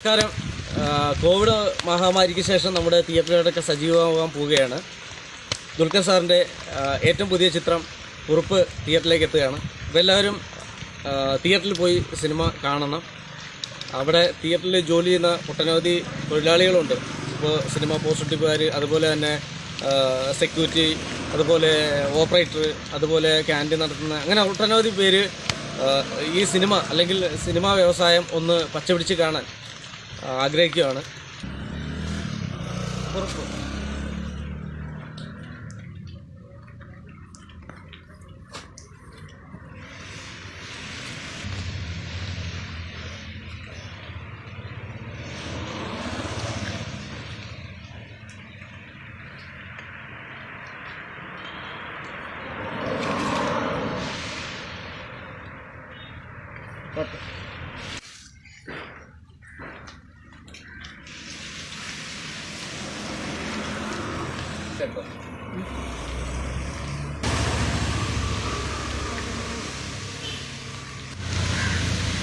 നമസ്കാരം. കോവിഡ് മഹാമാരിക്ക് ശേഷം നമ്മുടെ തിയേറ്ററുകളൊക്കെ സജീവമാകാൻ പോവുകയാണ്. ദുൽഖർ സാറിൻ്റെ ഏറ്റവും പുതിയ ചിത്രം കുറുപ്പ് തിയേറ്ററിലേക്ക് എത്തുകയാണ്. അപ്പോൾ എല്ലാവരും തിയേറ്ററിൽ പോയി സിനിമ കാണണം. അവിടെ തിയേറ്ററിൽ ജോലി ചെയ്യുന്ന ഒട്ടനവധി തൊഴിലാളികളുണ്ട്. ഇപ്പോൾ സിനിമ പോസ്റ്റ്ഡിപ്പുകാർ, അതുപോലെ തന്നെ സെക്യൂരിറ്റി, അതുപോലെ ഓപ്പറേറ്റർ, അതുപോലെ ക്യാൻറ്റീൻ നടത്തുന്ന, അങ്ങനെ ഒട്ടനവധി പേര് ഈ സിനിമ അല്ലെങ്കിൽ സിനിമാ വ്യവസായം ഒന്ന് പച്ചപിടിച്ച് കാണാൻ ആഗ്രഹിക്കുകയാണ്. കുറുപ്പ്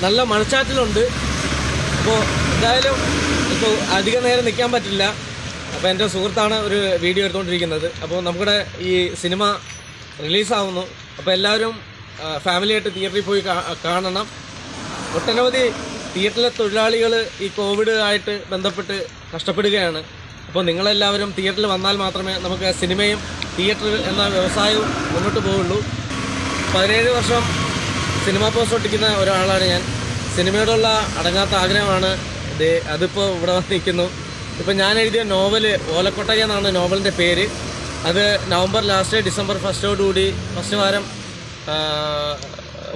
നല്ല മഴച്ചാറ്റിലുണ്ട്. അപ്പോൾ എന്തായാലും ഇപ്പോൾ അധിക നേരം നിൽക്കാൻ പറ്റില്ല. അപ്പോൾ എൻ്റെ സുഹൃത്താണ് ഒരു വീഡിയോ എടുത്തുകൊണ്ടിരിക്കുന്നത്. അപ്പോൾ നമ്മുടെ ഈ സിനിമ റിലീസാവുന്നു. അപ്പോൾ എല്ലാവരും ഫാമിലിയായിട്ട് തിയേറ്ററിൽ പോയി കാണണം. ഒട്ടനവധി തിയേറ്ററിലെ തൊഴിലാളികൾ ഈ കോവിഡ് ആയിട്ട് ബന്ധപ്പെട്ട് കഷ്ടപ്പെടുകയാണ്. അപ്പോൾ നിങ്ങളെല്ലാവരും തിയേറ്ററിൽ വന്നാൽ മാത്രമേ നമുക്ക് സിനിമയും തിയേറ്റർ എന്ന വ്യവസായവും മുന്നോട്ട് പോവുള്ളൂ. 17 വർഷം സിനിമാ പോസ്റ്റ് ഒട്ടിക്കുന്ന ഒരാളാണ് ഞാൻ. സിനിമയോടുള്ള അടങ്ങാത്ത ആഗ്രഹമാണ് അതിപ്പോൾ ഇവിടെ വന്ന് നിൽക്കുന്നു. ഇപ്പം ഞാൻ എഴുതിയ നോവല് ഓലക്കൊട്ടക എന്നാണ് നോവലിൻ്റെ പേര്. അത് നവംബർ ലാസ്റ്റ് ഡിസംബർ ഫസ്റ്റോടുകൂടി ഫസ്റ്റ് വാരം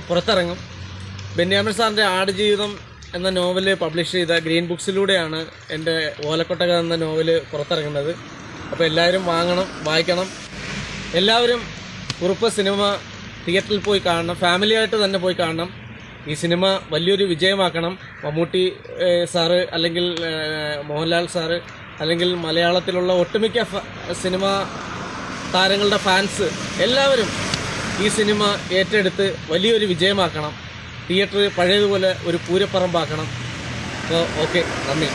പുറത്തിറങ്ങും. ബെന്യാമിൻ സാറിൻ്റെ ആടുജീവിതം എന്ന നോവല് പബ്ലിഷ് ചെയ്ത ഗ്രീൻ ബുക്സിലൂടെയാണ് എൻ്റെ ഓലക്കൊട്ടക എന്ന നോവല് പുറത്തിറങ്ങുന്നത്. അപ്പോൾ എല്ലാവരും വാങ്ങണം, വായിക്കണം. എല്ലാവരും കുറുപ്പ് സിനിമ തിയേറ്ററിൽ പോയി കാണണം. ഫാമിലിയായിട്ട് തന്നെ പോയി കാണണം. ഈ സിനിമ വലിയൊരു വിജയമാക്കണം. മമ്മൂട്ടി സാറ്, അല്ലെങ്കിൽ മോഹൻലാൽ സാറ്, അല്ലെങ്കിൽ മലയാളത്തിലുള്ള ഒട്ടുമിക്ക സിനിമ താരങ്ങളുടെ ഫാൻസ് എല്ലാവരും ഈ സിനിമ ഏറ്റെടുത്ത് വലിയൊരു വിജയമാക്കണം. തിയേറ്റർ പഴയതുപോലെ ഒരു പൂരപ്പറമ്പാക്കണം. അപ്പോൾ ഓക്കെ, നന്ദി.